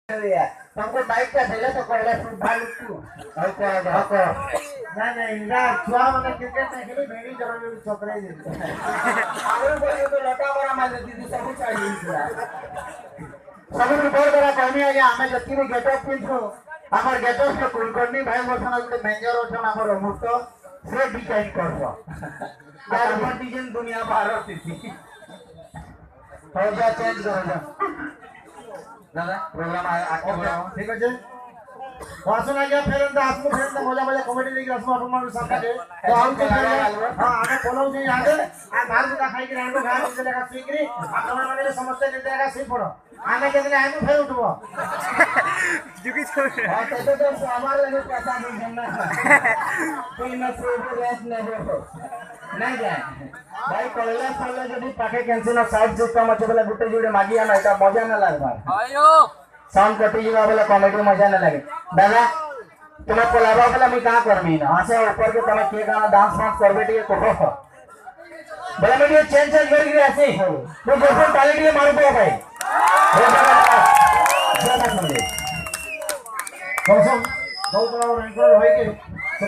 तुमको बाइक का देले तो कहला सुधा लुटू और क्या धको नहीं इरा छुआ माने क्रिकेट में खेली भेड़ी जरूर छोकरे दे आगे बोले तो लटा बड़ा मार दीदी सब चाहिए सब रिपोर्ट करा कहनी आगे हमें जति में गेटअप पिनछो हमर गेटअप से कुलकर्णी भाई मोसन के मैनेजर ओछन हमर अमृत से डिजाइन करबो यार हमर डिजाइन दुनिया भारत थी हो जा चेंज करो जा दादा प्रोग्राम आके बढ़ाओ ठीक है वासना गया फिर आत्म फिर मजा मजा कॉमेडी लेके रसमा अपमान साथ दे तो हम तो हां आगे बोलो जी आगे आ बाहर का खाई के रहने घर से लगा सीकरी आ कमर वाले समझते नहीं देगा सी पड़ो आने के दिन आए फिर उठबो जुकी छोड़ हां तो हमारे लगे पैसा नहीं देना कोई ना कोई रेस्ट नहीं हो नहीं जाए भाई कॉलेज साले जदी पाके कैंसिल साइड सिस्टम अच्छे वाला गुटे जुड़े मागिया ना एटा मजा ना लागबा आयो साउंड कटी जीवा वाला कॉमेडी मजा ना लगे दादा तुम कोलाबा वाला मैं का करमी ना हां से ऊपर के तुम के गाना डांस वांस करबे टिके कोठो बोला मैं ये चेंज कर के ऐसे तो जैसे ताली के मार दो भाई ज्यादा सुन ले कौन बहुत बड़ा रैंकर भाई के तो